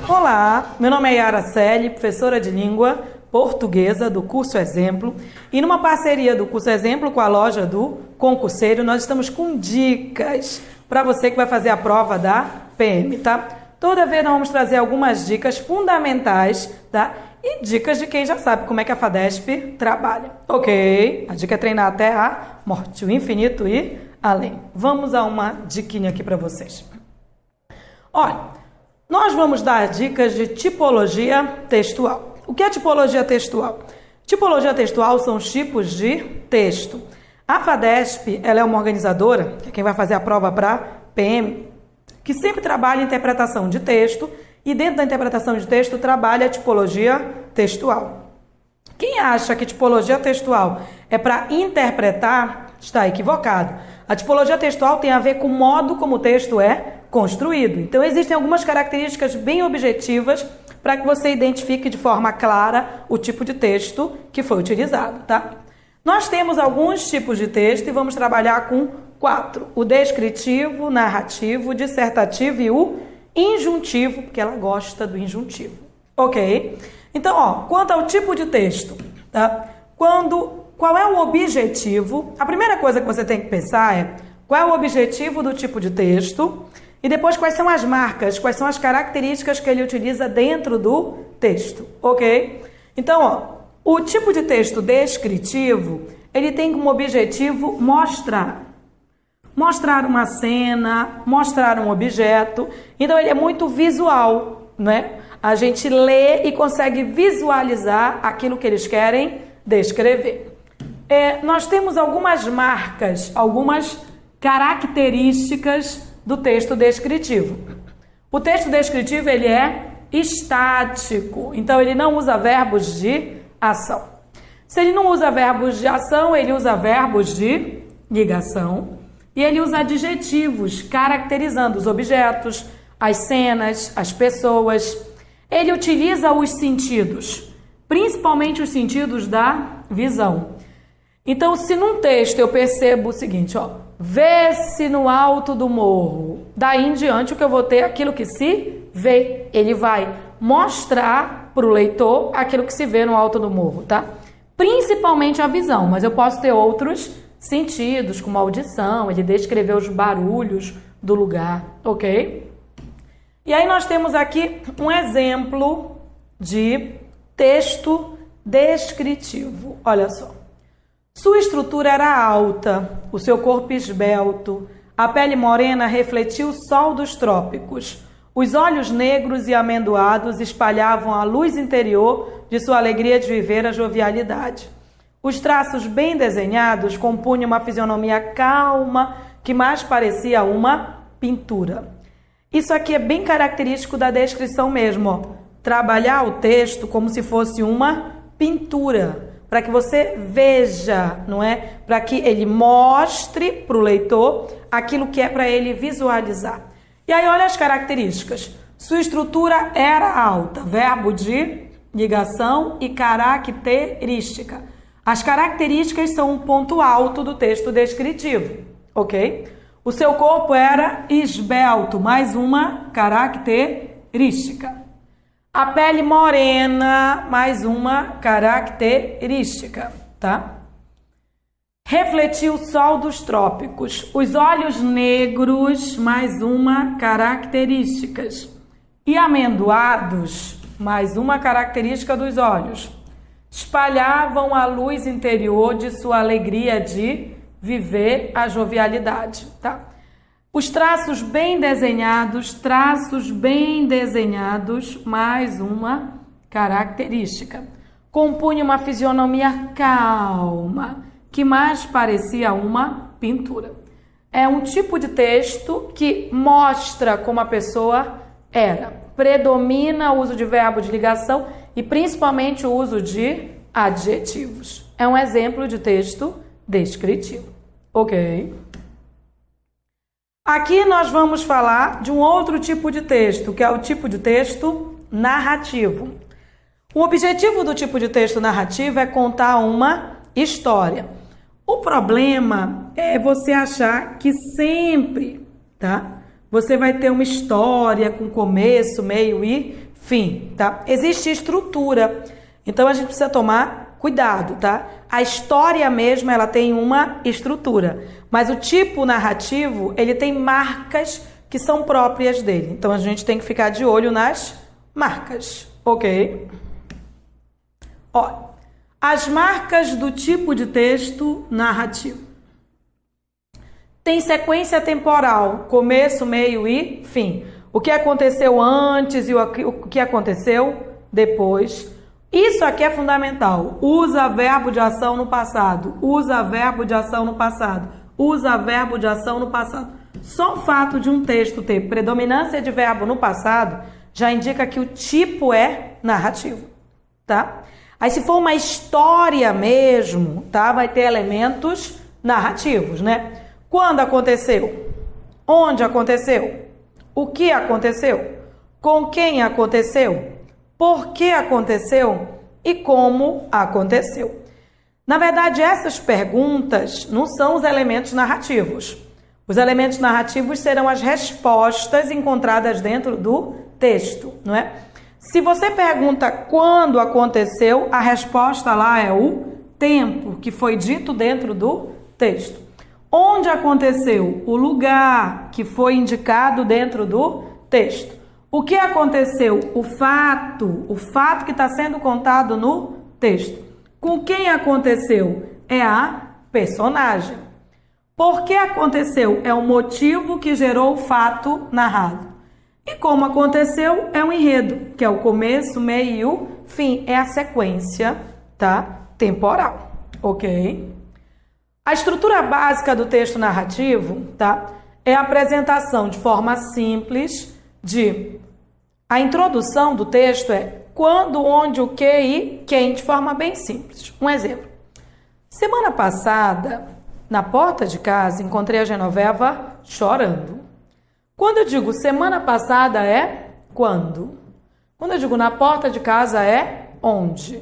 Olá, meu nome é Yara Celi, professora de língua portuguesa do curso Exemplo, e numa parceria do curso Exemplo com a loja do Concurseiro, nós estamos com dicas para você que vai fazer a prova da PM, tá? Toda vez nós vamos trazer algumas dicas fundamentais, tá? E dicas de quem já sabe como é que a FADESP trabalha, ok? A dica é treinar até a morte, o infinito e além. Vamos a uma diquinha aqui para vocês. Olha, nós vamos dar dicas de tipologia textual. O que é tipologia textual? Tipologia textual são os tipos de texto. A FADESP, ela é uma organizadora, que é quem vai fazer a prova para PM, que sempre trabalha em interpretação de texto e dentro da interpretação de texto trabalha a tipologia textual. Quem acha que tipologia textual é para interpretar, está equivocado. A tipologia textual tem a ver com o modo como o texto é construído. Então, existem algumas características bem objetivas para que você identifique de forma clara o tipo de texto que foi utilizado, tá? Nós temos alguns tipos de texto e vamos trabalhar com 4. O descritivo, narrativo, dissertativo e o injuntivo, porque ela gosta do injuntivo, ok? Então, quanto ao tipo de texto, tá? Qual é o objetivo? A primeira coisa que você tem que pensar é qual é o objetivo do tipo de texto e depois quais são as marcas, quais são as características que ele utiliza dentro do texto, ok? Então, o tipo de texto descritivo, ele tem como objetivo mostrar uma cena, mostrar um objeto. Então, ele é muito visual, né? A gente lê e consegue visualizar aquilo que eles querem descrever. Nós temos algumas marcas, algumas características do texto descritivo. O texto descritivo, ele é estático, então ele não usa verbos de ação. Se ele não usa verbos de ação, ele usa verbos de ligação e ele usa adjetivos caracterizando os objetos, as cenas, as pessoas. Ele utiliza os sentidos, principalmente os sentidos da visão. Então, se num texto eu percebo o seguinte, vê-se no alto do morro, daí em diante o que eu vou ter é aquilo que se vê. Ele vai mostrar para o leitor aquilo que se vê no alto do morro, tá? Principalmente a visão, mas eu posso ter outros sentidos, como a audição, ele descreveu os barulhos do lugar, ok? E aí nós temos aqui um exemplo de texto descritivo, olha só. Sua estrutura era alta, o seu corpo esbelto, a pele morena refletia o sol dos trópicos. Os olhos negros e amendoados espalhavam a luz interior de sua alegria de viver a jovialidade. Os traços bem desenhados compunham uma fisionomia calma que mais parecia uma pintura. Isso aqui é bem característico da descrição mesmo, trabalhar o texto como se fosse uma pintura, para que você veja, não é? Para que ele mostre para o leitor aquilo que é para ele visualizar. E aí, olha as características. Sua estrutura era alta, verbo de ligação e característica. As características são um ponto alto do texto descritivo, ok? O seu corpo era esbelto, mais uma característica. A pele morena, mais uma característica, tá? Refletiu o sol dos trópicos. Os olhos negros, mais uma característica. E amendoados, mais uma característica dos olhos. Espalhavam a luz interior de sua alegria de viver a jovialidade, tá? Os traços bem desenhados, mais uma característica. Compunha uma fisionomia calma, que mais parecia uma pintura. É um tipo de texto que mostra como a pessoa era. Predomina o uso de verbo de ligação e principalmente o uso de adjetivos. É um exemplo de texto descritivo, ok? Aqui nós vamos falar de um outro tipo de texto, que é o tipo de texto narrativo. O objetivo do tipo de texto narrativo é contar uma história. O problema é você achar que sempre, tá? Você vai ter uma história com começo, meio e fim, tá? Existe estrutura, então a gente precisa tomar cuidado, tá? A história mesmo, ela tem uma estrutura, mas o tipo narrativo, ele tem marcas que são próprias dele. Então a gente tem que ficar de olho nas marcas, ok? Ó, as marcas do tipo de texto narrativo. Tem sequência temporal, começo, meio e fim. O que aconteceu antes e o que aconteceu depois. Isso aqui é fundamental. Usa verbo de ação no passado. Usa verbo de ação no passado. Usa verbo de ação no passado. Só o fato de um texto ter predominância de verbo no passado já indica que o tipo é narrativo, tá? Aí se for uma história mesmo, tá? Vai ter elementos narrativos, né? Quando aconteceu? Onde aconteceu? O que aconteceu? Com quem aconteceu? Por que aconteceu? E como aconteceu? Na verdade, essas perguntas não são os elementos narrativos. Os elementos narrativos serão as respostas encontradas dentro do texto, não é? Se você pergunta quando aconteceu, a resposta lá é o tempo que foi dito dentro do texto. Onde aconteceu? O lugar que foi indicado dentro do texto. O que aconteceu? O fato que está sendo contado no texto. Com quem aconteceu? É a personagem. Por que aconteceu? É o motivo que gerou o fato narrado. E como aconteceu? É um enredo, que é o começo, meio e o fim. É a sequência, tá? Temporal, ok? A estrutura básica do texto narrativo, tá? É a apresentação de forma simples de... A introdução do texto é quando, onde, o que e quem, de forma bem simples. Um exemplo. Semana passada, na porta de casa, encontrei a Genoveva chorando. Quando eu digo semana passada é quando? Quando eu digo na porta de casa é onde?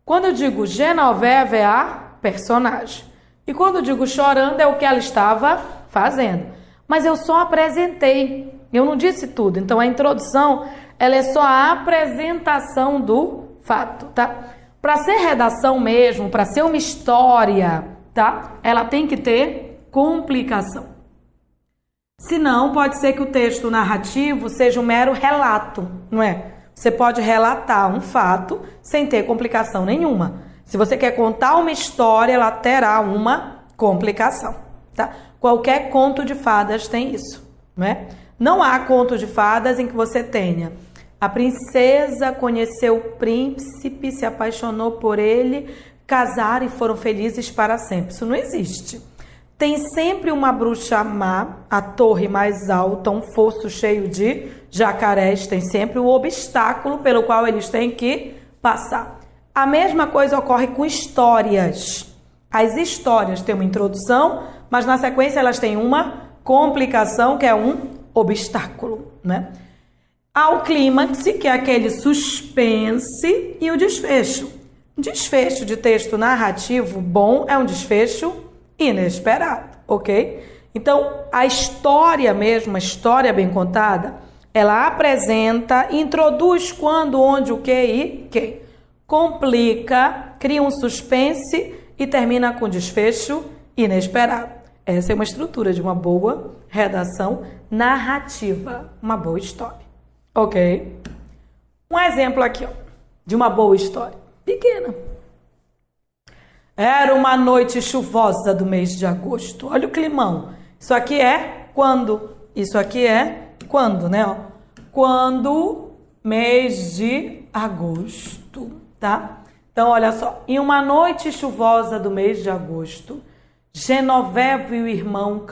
Quando eu digo Genoveva é a personagem. E quando eu digo chorando é o que ela estava fazendo. Mas eu só apresentei, eu não disse tudo. Então a introdução, ela é só a apresentação do fato, tá? Para ser redação mesmo, para ser uma história, tá? Ela tem que ter complicação. Senão, pode ser que o texto narrativo seja um mero relato, não é? Você pode relatar um fato sem ter complicação nenhuma. Se você quer contar uma história, ela terá uma complicação, tá? Qualquer conto de fadas tem isso, não é? Não há conto de fadas em que você tenha a princesa conheceu o príncipe, se apaixonou por ele, casaram e foram felizes para sempre. Isso não existe. Tem sempre uma bruxa má, a torre mais alta, um fosso cheio de jacarés, tem sempre um obstáculo pelo qual eles têm que passar. A mesma coisa ocorre com histórias. As histórias têm uma introdução, mas na sequência elas têm uma complicação, que é um obstáculo, né? Há o clímax, que é aquele suspense, e o desfecho. Desfecho de texto narrativo bom é um desfecho inesperado, ok? Então, a história mesmo, a história bem contada, ela apresenta, introduz quando, onde, o que e quem. Complica, cria um suspense e termina com desfecho inesperado. Essa é uma estrutura de uma boa redação narrativa, uma boa história, ok? Um exemplo aqui, ó, de uma boa história, pequena. Era uma noite chuvosa do mês de agosto. Olha o climão. Isso aqui é quando? Isso aqui é quando, né? Ó. Quando, mês de agosto, tá? Então, olha só. Em uma noite chuvosa do mês de agosto, Genoveva e o irmão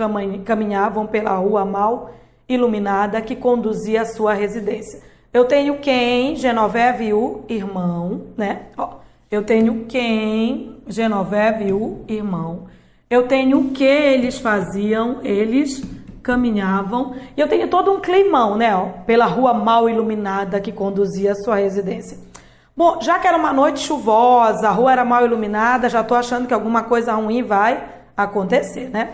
caminhavam pela rua mal iluminada que conduzia à sua residência. Eu tenho quem? Genoveva e o irmão, né? Ó. Eu tenho quem, Genoveva e o irmão. Eu tenho o que eles faziam, eles caminhavam. E eu tenho todo um climão, né? Ó, pela rua mal iluminada que conduzia à sua residência. Bom, já que era uma noite chuvosa, a rua era mal iluminada, já estou achando que alguma coisa ruim vai acontecer, né?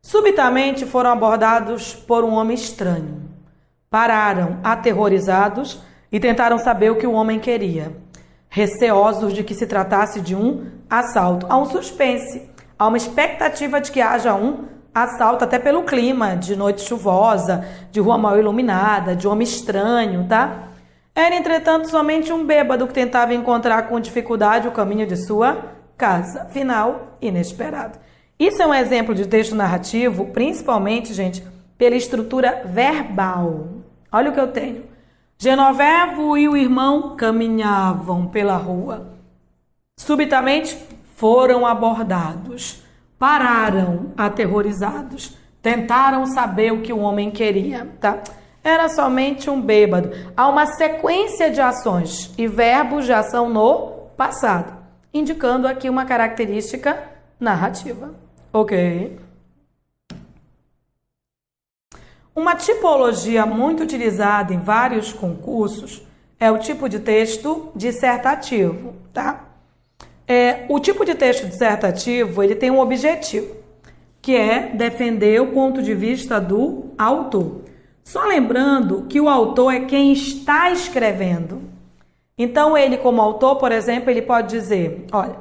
Subitamente foram abordados por um homem estranho. Pararam, aterrorizados, e tentaram saber o que o homem queria, receosos de que se tratasse de um assalto. Há um suspense, há uma expectativa de que haja um assalto, até pelo clima de noite chuvosa, de rua mal iluminada, de homem estranho, tá? Era, entretanto, somente um bêbado que tentava encontrar com dificuldade o caminho de sua casa. Final inesperado. Isso é um exemplo de texto narrativo, principalmente, gente, pela estrutura verbal. Olha o que eu tenho. Genovevo e o irmão caminhavam pela rua. Subitamente foram abordados. Pararam aterrorizados. Tentaram saber o que o homem queria, tá? Era somente um bêbado. Há uma sequência de ações e verbos de ação no passado, indicando aqui uma característica narrativa. Ok? Uma tipologia muito utilizada em vários concursos é o tipo de texto dissertativo, tá? O tipo de texto dissertativo, ele tem um objetivo, que é defender o ponto de vista do autor. Só lembrando que o autor é quem está escrevendo. Então, ele como autor, por exemplo, ele pode dizer, olha,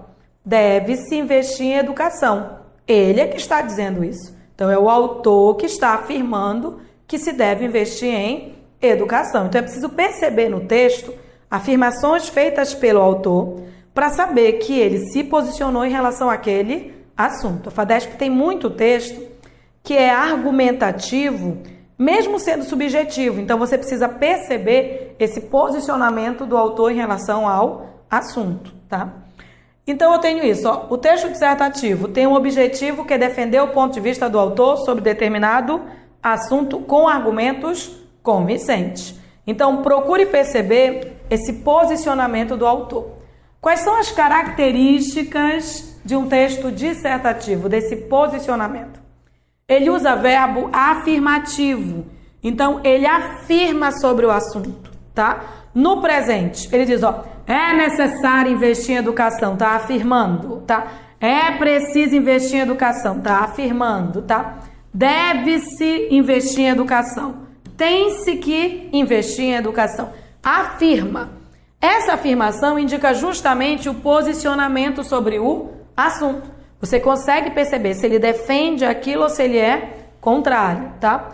deve-se investir em educação. Ele é que está dizendo isso. Então, é o autor que está afirmando que se deve investir em educação. Então, é preciso perceber no texto afirmações feitas pelo autor para saber que ele se posicionou em relação àquele assunto. A FADESP tem muito texto que é argumentativo, mesmo sendo subjetivo. Então, você precisa perceber esse posicionamento do autor em relação ao assunto, tá? Então, eu tenho isso, ó. O texto dissertativo tem um objetivo que é defender o ponto de vista do autor sobre determinado assunto com argumentos convincentes. Então, procure perceber esse posicionamento do autor. Quais são as características de um texto dissertativo, desse posicionamento? Ele usa verbo afirmativo. Então, ele afirma sobre o assunto, tá? No presente, ele diz, ó, é necessário investir em educação, tá? Afirmando, tá? É preciso investir em educação, tá? Afirmando, tá? Deve-se investir em educação. Tem-se que investir em educação. Afirma. Essa afirmação indica justamente o posicionamento sobre o assunto. Você consegue perceber se ele defende aquilo ou se ele é contrário, tá?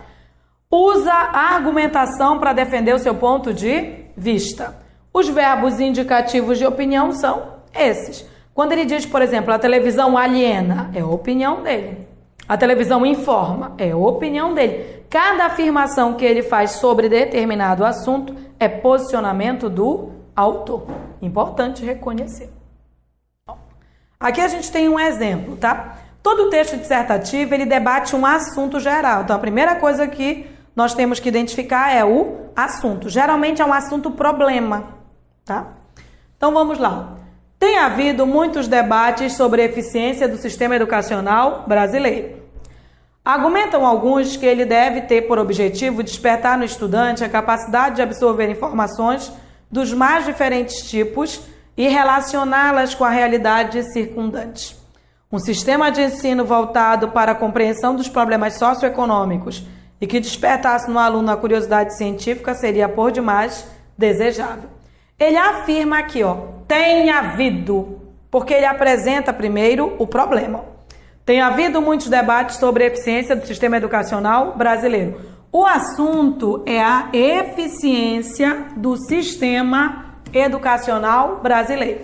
Usa a argumentação para defender o seu ponto de vista. Os verbos indicativos de opinião são esses. Quando ele diz, por exemplo, a televisão aliena, é a opinião dele. A televisão informa, é a opinião dele. Cada afirmação que ele faz sobre determinado assunto é posicionamento do autor. Importante reconhecer. Aqui a gente tem um exemplo, tá? Todo texto dissertativo, ele debate um assunto geral. Então, a primeira coisa que nós temos que identificar é o assunto. Geralmente é um assunto problema, tá? Então, vamos lá. Tem havido muitos debates sobre a eficiência do sistema educacional brasileiro. Argumentam alguns que ele deve ter por objetivo despertar no estudante a capacidade de absorver informações dos mais diferentes tipos e relacioná-las com a realidade circundante. Um sistema de ensino voltado para a compreensão dos problemas socioeconômicos e que despertasse no aluno a curiosidade científica seria por demais desejável. Ele afirma aqui, ó, tem havido, porque ele apresenta primeiro o problema. Tem havido muitos debates sobre a eficiência do sistema educacional brasileiro. O assunto é a eficiência do sistema educacional brasileiro.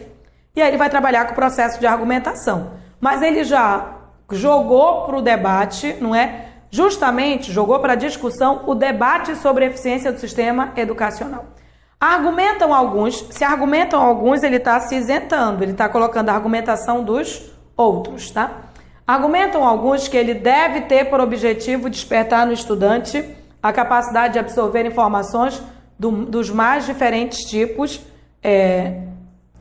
E aí ele vai trabalhar com o processo de argumentação. Mas ele já jogou para o debate, não é? Justamente jogou para a discussão o debate sobre a eficiência do sistema educacional. Argumentam alguns, se argumentam alguns, ele está se isentando, ele está colocando a argumentação dos outros, tá? Argumentam alguns que ele deve ter por objetivo despertar no estudante a capacidade de absorver informações dos mais diferentes tipos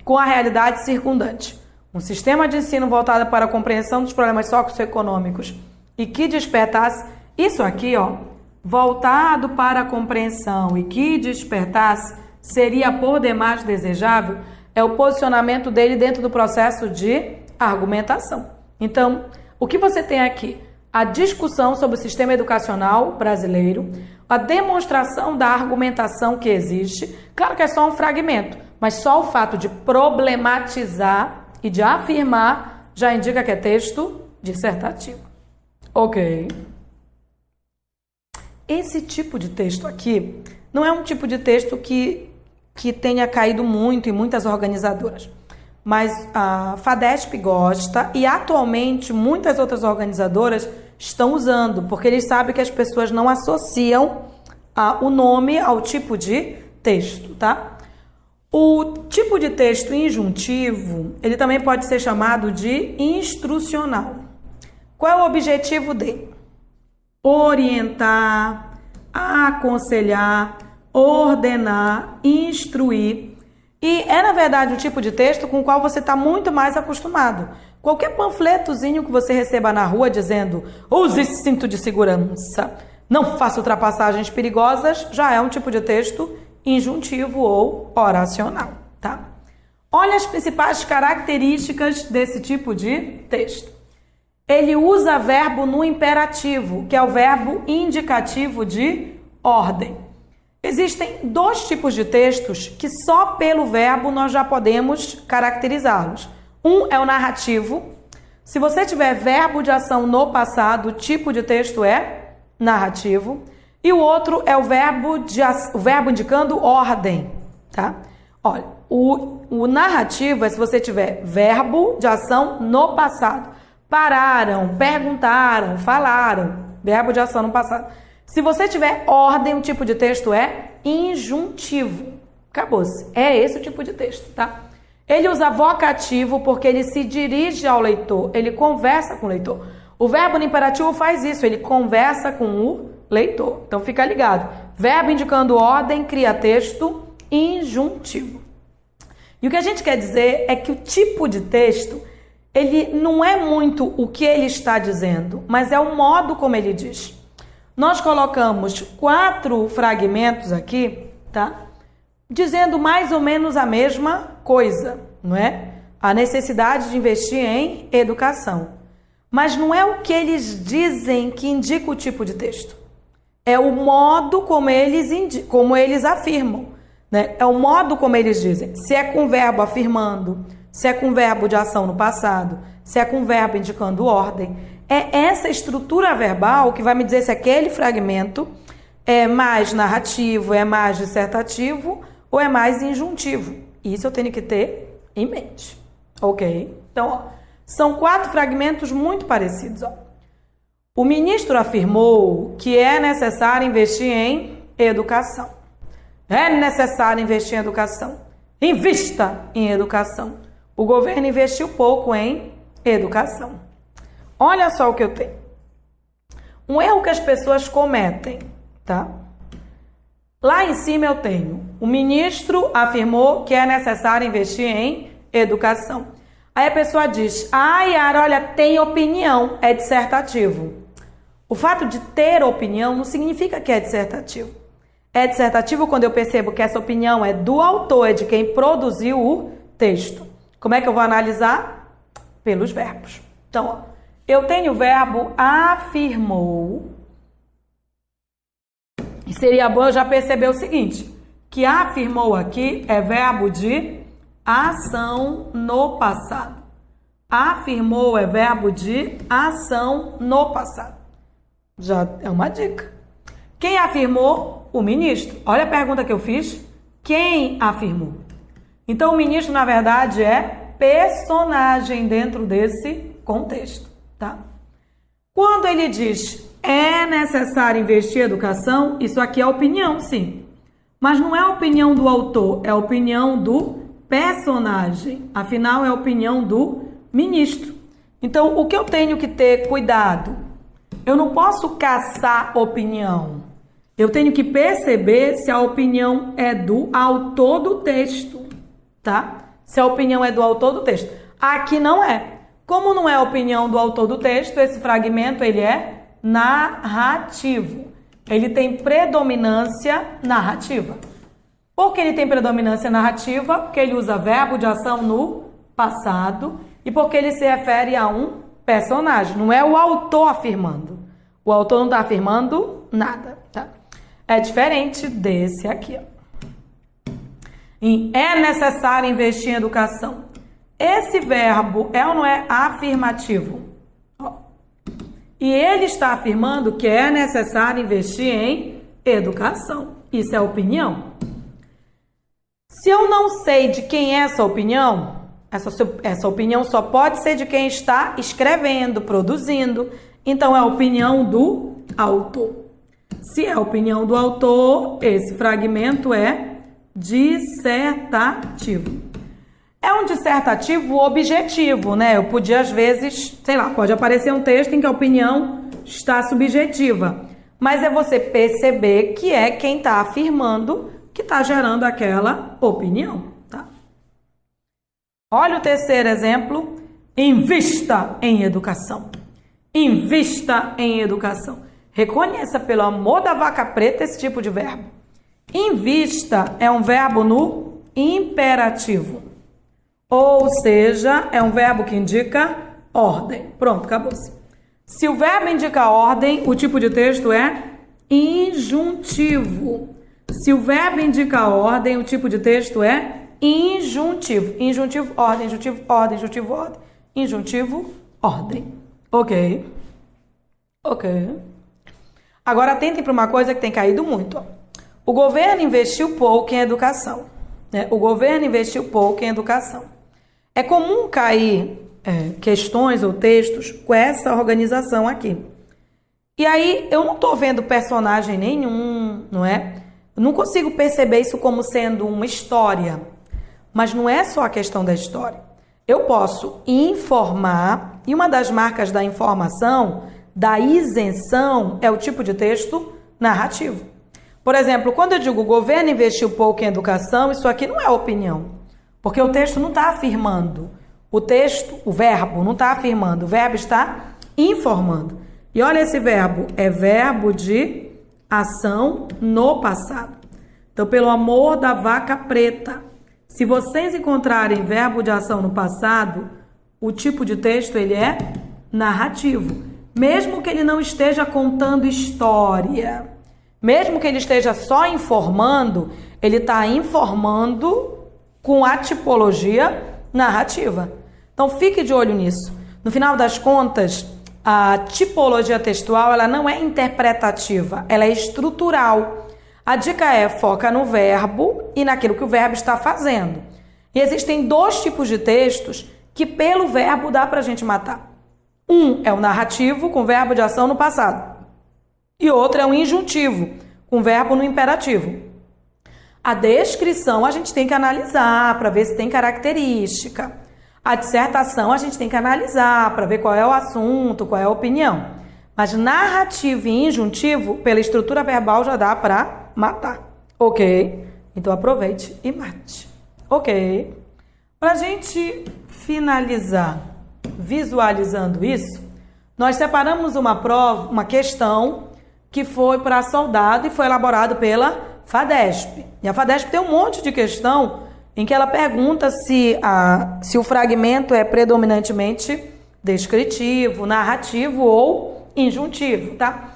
com a realidade circundante. Um sistema de ensino voltado para a compreensão dos problemas socioeconômicos e que despertasse, isso aqui, ó, voltado para a compreensão e que despertasse, seria por demais desejável, é o posicionamento dele dentro do processo de argumentação. Então, o que você tem aqui? A discussão sobre o sistema educacional brasileiro, a demonstração da argumentação que existe. Claro que é só um fragmento, mas só o fato de problematizar e de afirmar já indica que é texto dissertativo. Ok. Esse tipo de texto aqui não é um tipo de texto que tenha caído muito em muitas organizadoras, mas a FADESP gosta e atualmente muitas outras organizadoras estão usando, porque eles sabem que as pessoas não associam o nome ao tipo de texto, tá? O tipo de texto injuntivo, ele também pode ser chamado de instrucional. Qual é o objetivo dele? Orientar, aconselhar, ordenar, instruir. E é, na verdade, o tipo de texto com o qual você está muito mais acostumado. Qualquer panfletozinho que você receba na rua dizendo use cinto de segurança, não faça ultrapassagens perigosas, já é um tipo de texto injuntivo ou oracional, tá? Olha as principais características desse tipo de texto. Ele usa verbo no imperativo, que é o verbo indicativo de ordem. Existem dois tipos de textos que só pelo verbo nós já podemos caracterizá-los. Um é o narrativo. Se você tiver verbo de ação no passado, o tipo de texto é narrativo. E o outro é o verbo indicando ordem, tá? Olha, o narrativo é se você tiver verbo de ação no passado. Pararam, perguntaram, falaram. Verbo de ação no passado. Se você tiver ordem, o tipo de texto é injuntivo. Acabou-se. É esse o tipo de texto, tá? Ele usa vocativo porque ele se dirige ao leitor, ele conversa com o leitor. O verbo no imperativo faz isso, ele conversa com o leitor. Então fica ligado. Verbo indicando ordem cria texto injuntivo. E o que a gente quer dizer é que o tipo de texto, ele não é muito o que ele está dizendo, mas é o modo como ele diz. Nós colocamos 4 fragmentos aqui, tá? Dizendo mais ou menos a mesma coisa, não é? A necessidade de investir em educação. Mas não é o que eles dizem que indica o tipo de texto. É o modo como eles afirmam, né? É o modo como eles dizem. Se é com verbo afirmando, se é com verbo de ação no passado, se é com verbo indicando ordem. É essa estrutura verbal que vai me dizer se aquele fragmento é mais narrativo, é mais dissertativo ou é mais injuntivo. Isso eu tenho que ter em mente, ok? Então, ó, são 4 fragmentos muito parecidos. Ó. O ministro afirmou que é necessário investir em educação. É necessário investir em educação. Invista em educação. O governo investiu pouco em educação. Olha só o que eu tenho. Um erro que as pessoas cometem, tá? Lá em cima eu tenho, o ministro afirmou que é necessário investir em educação. Aí a pessoa diz, Yara, olha, tem opinião, é dissertativo. O fato de ter opinião não significa que é dissertativo. É dissertativo quando eu percebo que essa opinião é do autor, é de quem produziu o texto. Como é que eu vou analisar? Pelos verbos. Então, ó. Eu tenho o verbo afirmou. E seria bom eu já perceber o seguinte, que afirmou aqui é verbo de ação no passado. Afirmou é verbo de ação no passado. Já é uma dica. Quem afirmou? O ministro. Olha a pergunta que eu fiz. Quem afirmou? Então, o ministro, na verdade, é personagem dentro desse contexto. Tá? Quando ele diz é necessário investir em educação, isso aqui é opinião, sim. Mas não é a opinião do autor, é a opinião do personagem. Afinal, é a opinião do ministro. Então, o que eu tenho que ter cuidado? Eu não posso caçar opinião. Eu tenho que perceber se a opinião é do autor do texto, tá? Se a opinião é do autor do texto. Aqui não é. Como não é a opinião do autor do texto, esse fragmento ele é narrativo. Ele tem predominância narrativa. Por que ele tem predominância narrativa? Porque ele usa verbo de ação no passado e porque ele se refere a um personagem. Não é o autor afirmando. O autor não está afirmando nada, tá? É diferente desse aqui, ó. É necessário investir em educação. Esse verbo é ou não é afirmativo? Ó. E ele está afirmando que é necessário investir em educação. Isso é opinião. Se eu não sei de quem é essa opinião, essa opinião só pode ser de quem está escrevendo, produzindo. Então, é a opinião do autor. Se é a opinião do autor, esse fragmento é dissertativo. É um dissertativo objetivo, né? Eu podia, às vezes, sei lá, pode aparecer um texto em que a opinião está subjetiva. Mas é você perceber que é quem está afirmando que está gerando aquela opinião, tá? Olha o terceiro exemplo. Invista em educação. Invista em educação. Reconheça, pelo amor da vaca preta, esse tipo de verbo. Invista é um verbo no imperativo. Ou seja, é um verbo que indica ordem. Pronto, acabou-se. Se o verbo indica ordem, o tipo de texto é injuntivo. Se o verbo indica ordem, o tipo de texto é injuntivo. Injuntivo, ordem, injuntivo, ordem, injuntivo, ordem. Injuntivo, ordem. Ok. Ok. Agora atentem para uma coisa que tem caído muito. Ó. O governo investiu pouco em educação. Né? O governo investiu pouco em educação. É comum cair questões ou textos com essa organização aqui. E aí eu não estou vendo personagem nenhum, não é? Eu não consigo perceber isso como sendo uma história. Mas não é só a questão da história. Eu posso informar, e uma das marcas da informação, da isenção, é o tipo de texto narrativo. Por exemplo, quando eu digo o governo investiu pouco em educação, isso aqui não é opinião. Porque o texto não está afirmando. O texto, o verbo, não está afirmando. O verbo está informando. E olha esse verbo, é verbo de ação no passado. Então, pelo amor da vaca preta, se vocês encontrarem verbo de ação no passado, o tipo de texto ele é narrativo. Mesmo que ele não esteja contando história, mesmo que ele esteja só informando, ele está informando com a tipologia narrativa. Então, fique de olho nisso. No final das contas, a tipologia textual ela não é interpretativa, ela é estrutural. A dica é foca no verbo e naquilo que o verbo está fazendo. E existem dois tipos de textos que pelo verbo dá para a gente matar. Um é o narrativo com verbo de ação no passado. E outro é o injuntivo com verbo no imperativo. A descrição a gente tem que analisar para ver se tem característica. A dissertação a gente tem que analisar para ver qual é o assunto, qual é a opinião. Mas narrativo e injuntivo, pela estrutura verbal, já dá para matar. Ok? Então aproveite e mate. Ok? Para a gente finalizar visualizando isso, nós separamos uma questão que foi para soldado e foi elaborado pela FADESP. E a FADESP tem um monte de questão em que ela pergunta se o fragmento é predominantemente descritivo, narrativo ou injuntivo, tá?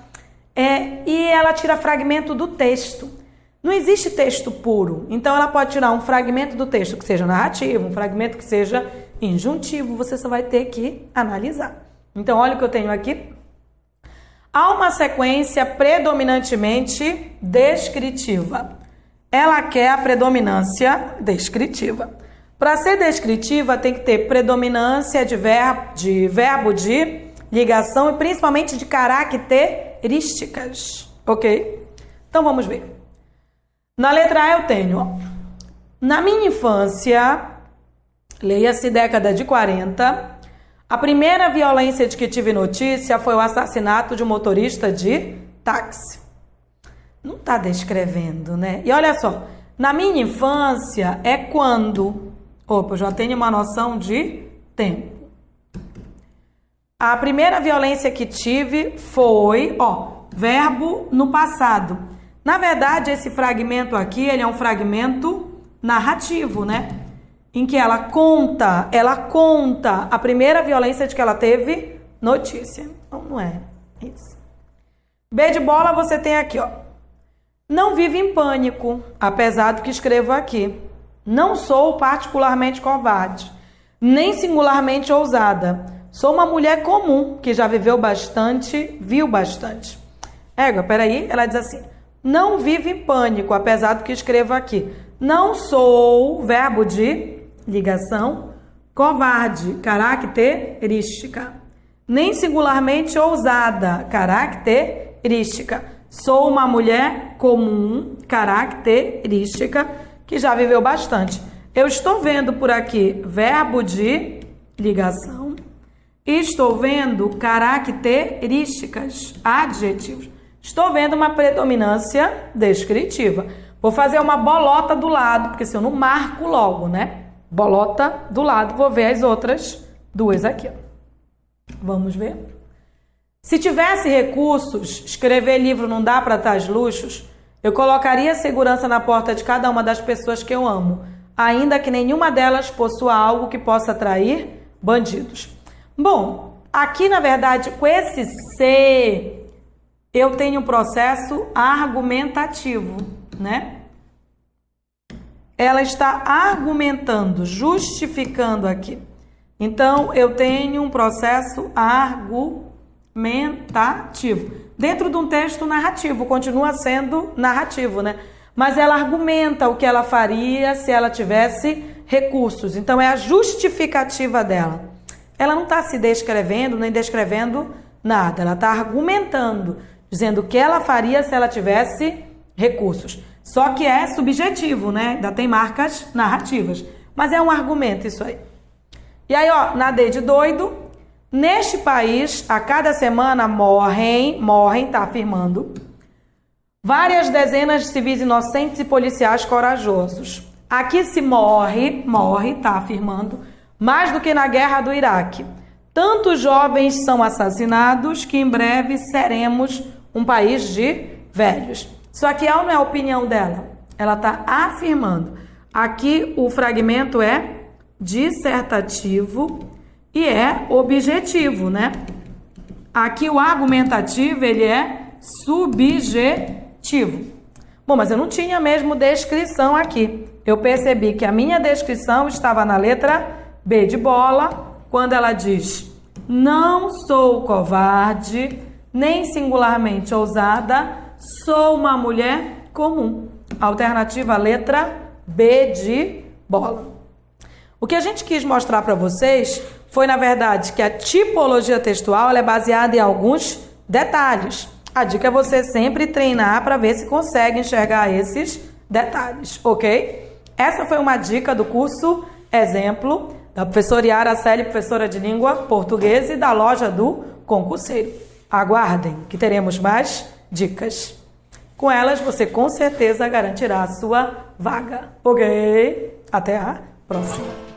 E ela tira fragmento do texto. Não existe texto puro, então ela pode tirar um fragmento do texto que seja narrativo, um fragmento que seja injuntivo, você só vai ter que analisar. Então, olha o que eu tenho aqui. Há uma sequência predominantemente descritiva. Ela quer a predominância descritiva. Para ser descritiva, tem que ter predominância de verbo de ligação e principalmente de características. Ok? Então, vamos ver. Na letra A eu tenho, ó, na minha infância, leia-se década de 40, a primeira violência de que tive notícia foi o assassinato de um motorista de táxi. Não está descrevendo, né? E olha só, na minha infância é quando... Opa, eu já tenho uma noção de tempo. A primeira violência que tive foi, ó, verbo no passado. Na verdade, esse fragmento aqui, ele é um fragmento narrativo, né? Em que ela conta a primeira violência de que ela teve notícia. Então, não é isso. B de bola, você tem aqui, ó. Não vivo em pânico, apesar do que escrevo aqui. Não sou particularmente covarde, nem singularmente ousada. Sou uma mulher comum, que já viveu bastante, viu bastante. Égua, peraí, ela diz assim, não vivo em pânico, apesar do que escrevo aqui. Não sou, verbo de ligação, covarde, característica. Nem singularmente ousada, característica. Sou uma mulher comum, característica, que já viveu bastante. Eu estou vendo por aqui verbo de ligação e estou vendo características, adjetivos. Estou vendo uma predominância descritiva. Vou fazer uma bolota do lado, porque se eu não marco logo, né? Bolota do lado, vou ver as outras duas aqui. Vamos ver? Se tivesse recursos, escrever livro não dá para tais luxos, eu colocaria segurança na porta de cada uma das pessoas que eu amo, ainda que nenhuma delas possua algo que possa atrair bandidos. Bom, aqui na verdade com esse se, eu tenho um processo argumentativo, né? Ela está argumentando, justificando aqui. Então, eu tenho um processo argumentativo. Dentro de um texto narrativo, continua sendo narrativo, né? Mas ela argumenta o que ela faria se ela tivesse recursos. Então, é a justificativa dela. Ela não está se descrevendo, nem descrevendo nada. Ela está argumentando, dizendo o que ela faria se ela tivesse recursos. Só que é subjetivo, né? Ainda tem marcas narrativas. Mas é um argumento isso aí. E aí, ó, na D de doido, neste país, a cada semana morrem, tá afirmando, várias dezenas de civis inocentes e policiais corajosos. Aqui se morre, tá afirmando, mais do que na guerra do Iraque. Tantos jovens são assassinados que em breve seremos um país de velhos. Isso aqui não é a opinião dela, ela está afirmando. Aqui o fragmento é dissertativo e é objetivo, né? Aqui o argumentativo, ele é subjetivo. Bom, mas eu não tinha mesmo descrição aqui. Eu percebi que a minha descrição estava na letra B de bola, quando ela diz: não sou covarde, nem singularmente ousada, sou uma mulher comum. Alternativa letra B de bola. O que a gente quis mostrar para vocês foi, na verdade, que a tipologia textual ela é baseada em alguns detalhes. A dica é você sempre treinar para ver se consegue enxergar esses detalhes, ok? Essa foi uma dica do curso Exemplo, da professora Yara Celi, professora de língua portuguesa, e da loja do concurseiro. Aguardem que teremos mais dicas. Com elas, você com certeza garantirá a sua vaga, ok? Até a próxima.